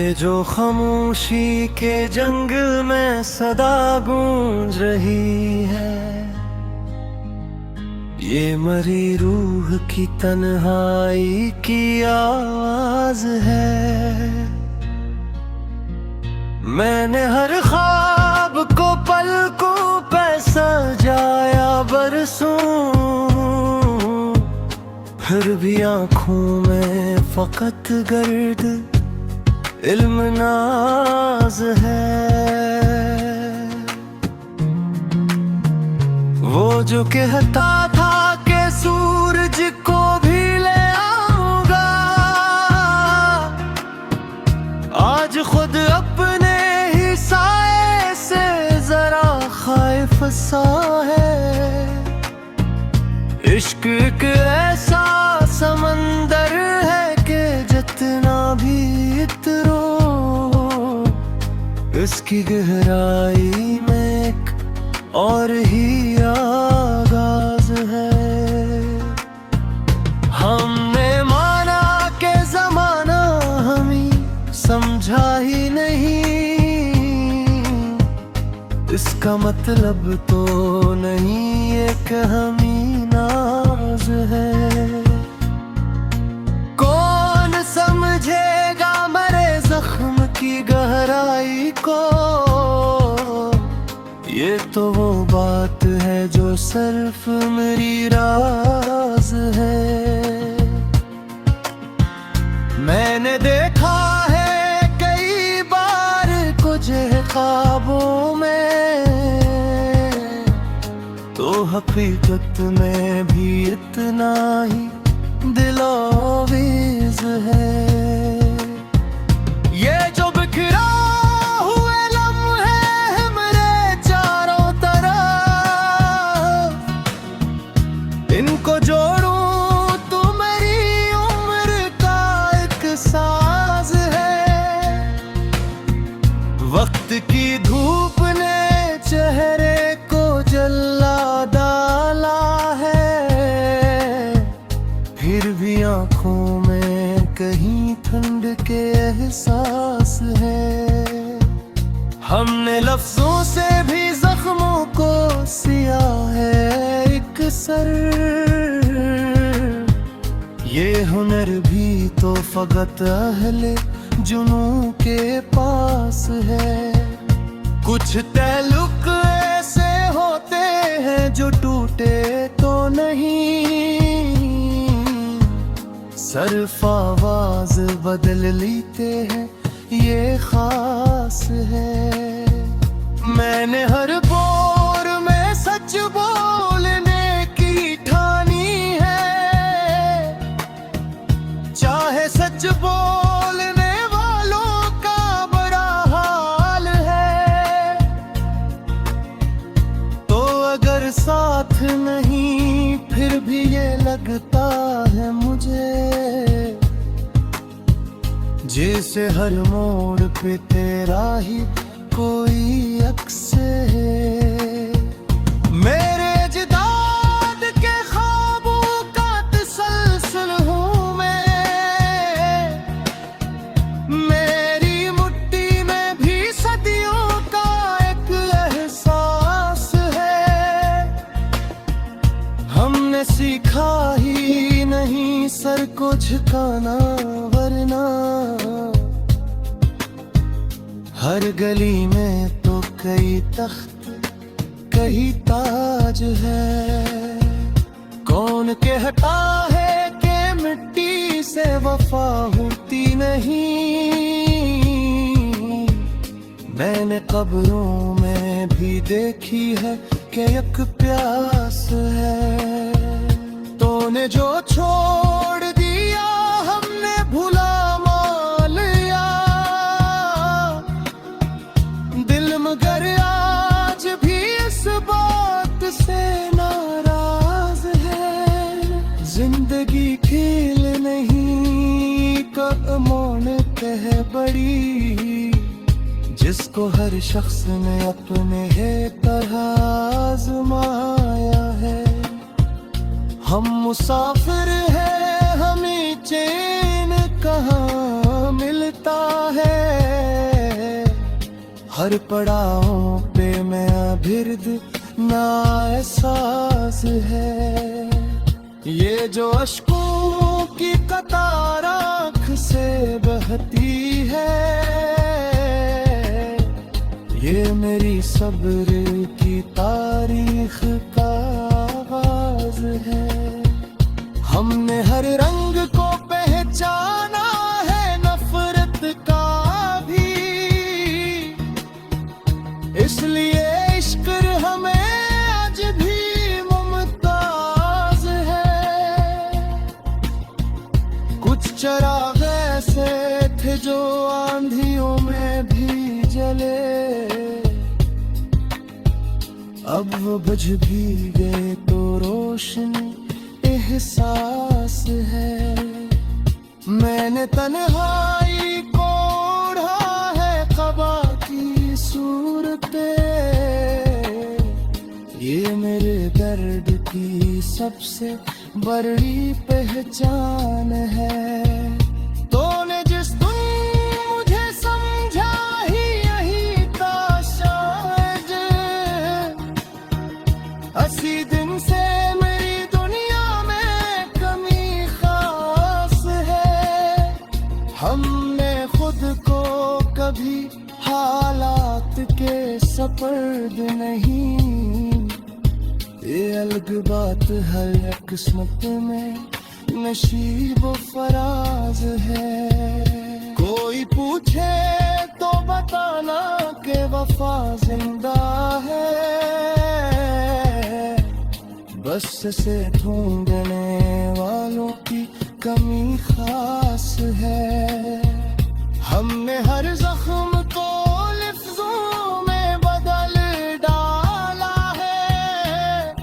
ये जो खामोशी के जंगल में सदा गूंज रही है, ये मरी रूह की तन्हाई की आवाज है। मैंने हर ख्वाब को पलकों पे सजाया बरसों, फिर भी आँखों में फकत गर्द इल्म नाज है। वो जो कहता था कि सूरज को भी ले आऊंगा, आज खुद अपने ही साए से जरा खौफ सा है। इश्क एक ऐसा समंदर है कि जितना भी इतरो, इसकी गहराई में एक और ही आगाज है। हमने माना कि जमाना हमें समझा ही नहीं, इसका मतलब तो नहीं है कि हमें नाज है। कौन समझेगा मरे जख्म की गहराई को, ये तो वो बात है जो सिर्फ मेरी राज है। मैंने देखा है कई बार कुछ ख्वाबों में, तो हकीकत में भी इतना ही दिलोवीज है। ये जो बिखरा हुए लम्हे हैं मेरे चारों तरफ, इनको जोड़ूं तो मेरी उम्र का एक साज है। वक्त की धूप ने चेहरे को जला डाला है, फिर भी आँखों में कहीं ठंड के एहसास है। हमने लफ्जों से भी जख्मों को सिया है एक सर, ये हुनर भी तो फकत अहले जुनू के पास है। कुछ ताल्लुक ऐसे होते हैं जो टूटे तो नहीं, सिर्फ आवाज बदल लेते हैं ये खास है। मैंने हर बोर में सच बोलने की ठानी है, चाहे सच बोलने वालों का बड़ा हाल है। तो अगर साथ नहीं फिर भी ये लगता है मुझे, जैसे हर मोड़ पे तेरा ही कोई अक्स है। मेरे अजदाद के ख्वाबों का तसलसल हूँ मैं, मेरी मुट्ठी में भी सदियों का एक एहसास है। हमने सीखा ही नहीं सर को झुकाना, वरना हर गली में तो कई तख्त कई ताज है। कौन कहता है कि मिट्टी से वफा होती नहीं, मैंने कब्रों में भी देखी है कि एक प्यास है। तूने जो छोड़ दिया हमने भुला लिया, दिल मगर आज भी इस बात से नाराज है। जिंदगी खेल नहीं कदमों कह बड़ी, जिसको हर शख्स ने अपने तरह आजमाया है। हम मुसाफिर हैं, हमें चैन कहाँ मिलता है। हर पड़ाव पे मैं अभिर्द ना एहसास है। ये जो अश्कों की कतार आँख से बहती है, ये मेरी सब्र की तारीख का आगाज है। हमने हर रंग को पहचाना है, नफरत का भी, इसलिए इश्क हमें आज भी मुमताज है। कुछ चिराग ऐसे थे जो आंधियों में भी जले, अब वो बुझ भी गए तो रोशनी एहसास है। मैंने तन्हाई को ओढ़ा है क़बा की सूरत पे, ये मेरे दर्द की सबसे बड़ी पहचान है। तूने जिस दिन मुझे समझा ही यही था शायद, 80 दिन से मेरी दुनिया में कमी खास है। हमने खुद को कभी हालात के सपर्द नहीं, ये अलग बात है, किस्मत में नसीब फराज है। कोई पूछे तो बताना कि वफा जिंदा है, बस से ढूंढने वालों की कमी खास है। हमने हर जख्म को लिफ्ज़ों में बदल डाला है,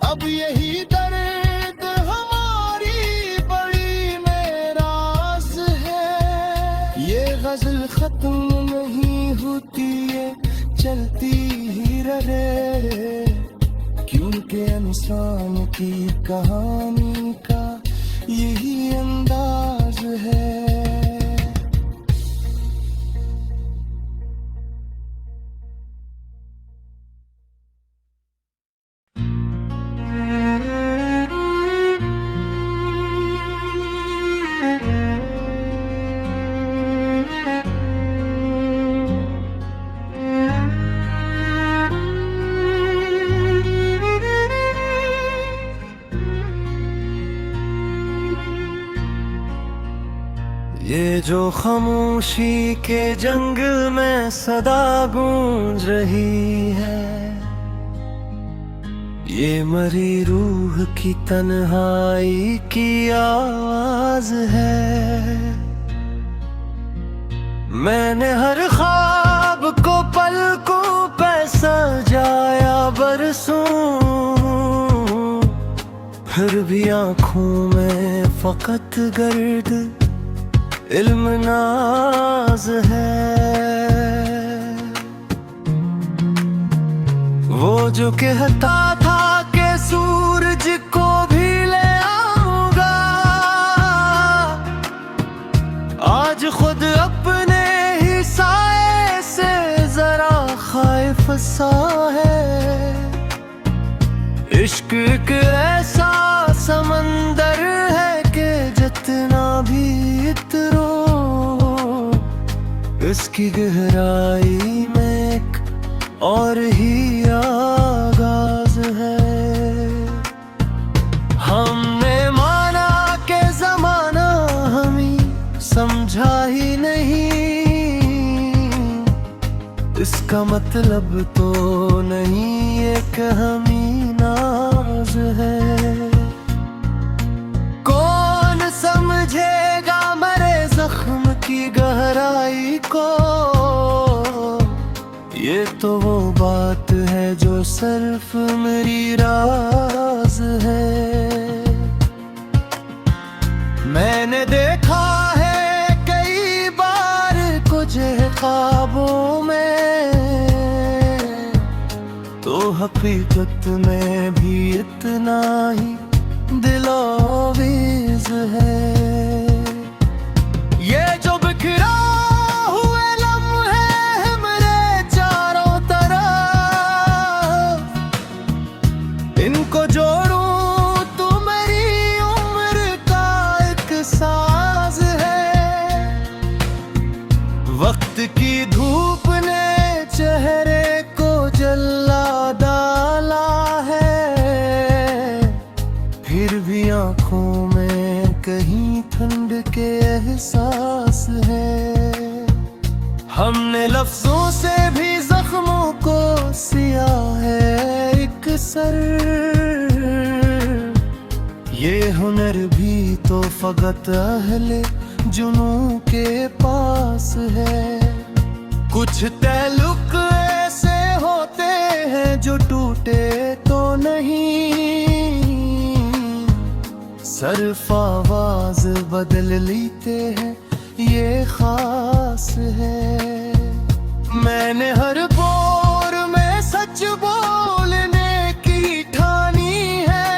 अब यही दर्द हमारी बड़ी मेराज है। ये गजल खत्म नहीं होती, ये चलती ही रहे, क्योंकि इंसान की कहानी का यही अंदाज है। ये जो खामोशी के जंगल में सदा गूंज रही है, ये मरी रूह की तन्हाई की आवाज है। मैंने हर ख्वाब को पलकों पे सजाया बरसों, फिर भी आँखों में फकत गर्द इल्म नाज है। वो जो कहता था कि सूरज को भी ले आऊंगा, आज खुद अपने ही साए से जरा खौफ सा है। इश्क एक ऐसा समंदर है कि जितना भी इतरो, इसकी गहराई में एक और ही आगाज है। हमने माना कि जमाना हमें समझा ही नहीं, इसका मतलब तो नहीं है कि हमें नाज है। कौन समझेगा मेरे जख्म की गहराई को, ये तो वो बात है जो सिर्फ मेरी राज है। मैंने देखा है कई बार कुछ ख्वाबों में, तो हकीकत में भी इतना ही दिलोवीज है। ये जो बिखरा हुए लम्हे एहसास है। हमने लफ्जों से भी जख्मों को सिया है एक सर, ये हुनर भी तो फकत अहले जुनूं के पास है। कुछ ताल्लुक ऐसे होते हैं जो टूटे तो नहीं, सर्फ आवाज बदल लेते हैं ये खास है। मैंने हर बोर में सच बोलने की ठानी है,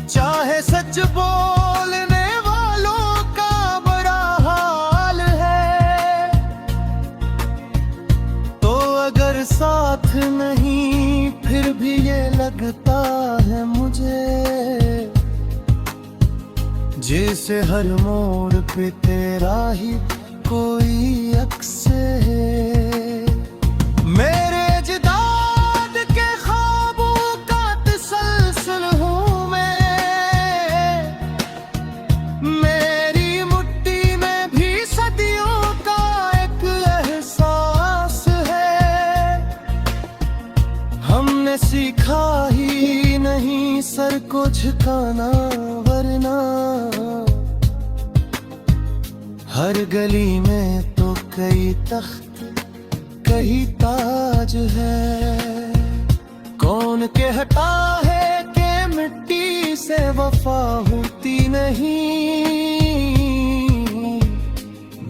चाहे सच बोलने वालों का बड़ा हाल है। तो अगर साथ नहीं फिर भी ये लगता है मुझे, जैसे हर मोड़ पे तेरा ही कोई अक्स है। मेरे अजदाद के ख्वाबों का तसलसल हूँ मैं, मेरी मुट्ठी में भी सदियों का एक एहसास है। हमने सीखा ही नहीं सर को झुकाना, वरना हर गली में तो कई तख्त कई ताज है। कौन कहता है कि मिट्टी से वफा होती नहीं,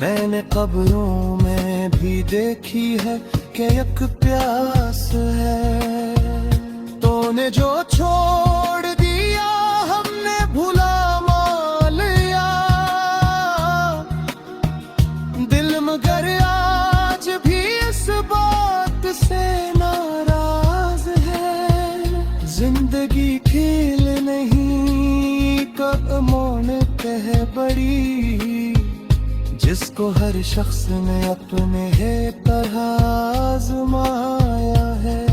मैंने कब्रों में भी देखी है कि एक प्यास है। तूने जो छोड़ दिया हमने भुला लिया, दिल मगर आज भी इस बात से नाराज है। जिंदगी खेल नहीं कदमों ने कह बड़ी, जिसको हर शख्स ने अपने है तरह आजमाया है।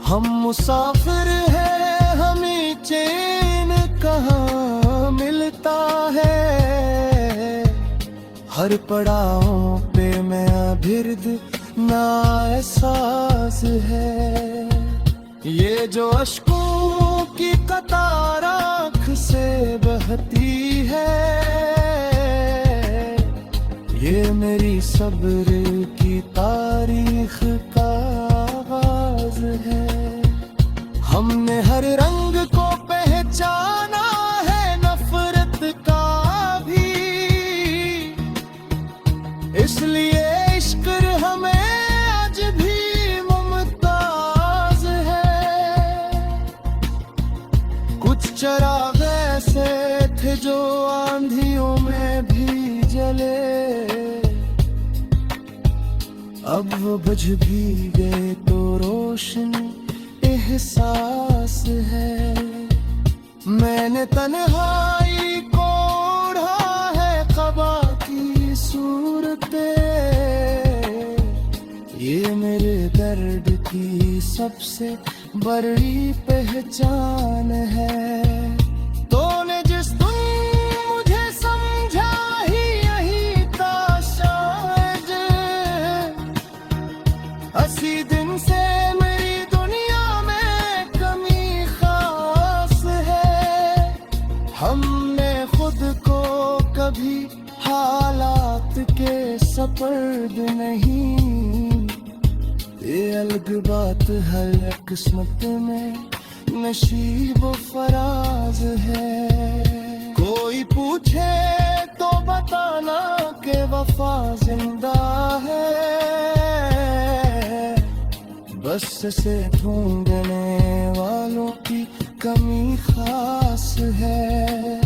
हम मुसाफिर हैं, हमें चैन कहाँ मिलता है। हर पड़ाव पे नया बिरद नया एहसास है। ये जो अश्कों की कतार आँख से बहती है, ये मेरी सब्र की तारीख का आगाज है। हमने हर रंग को पहचाना है नफरत का भी, इसलिए इश्क हमें आज भी मुमताज है। कुछ चिराग ऐसे थे जो आंधियों में भी जले, अब वो बुझ भी गए तो रोशनी एहसास है। मैंने तन्हाई को ओढ़ा है क़बा की सूरत, ये मेरे दर्द की सबसे बड़ी पहचान है। तूने जिस दिन मुझे समझा ही यही था शायद, 80 दिन से मेरी दुनिया में कमी खास है। हमने खुद को कभी हालात के सपर्द नहीं, ये अलग बात हर किस्मत में नसीब फराज है। कोई पूछे तो बताना कि वफा जिंदा है, बस से ढूंढने वालों की कमी खास है।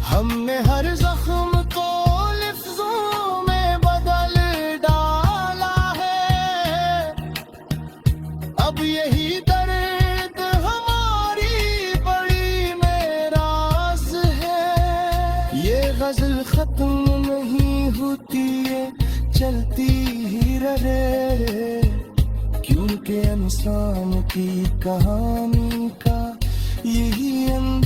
हमने हर जख्म को लफ्जों में बदल डाला है, अब यही दर्द हमारी बड़ी मेराज है। ये गजल खत्म नहीं होती है, चलती ही रहे, क्योंकि इंसान की कहानी का यही अंदाज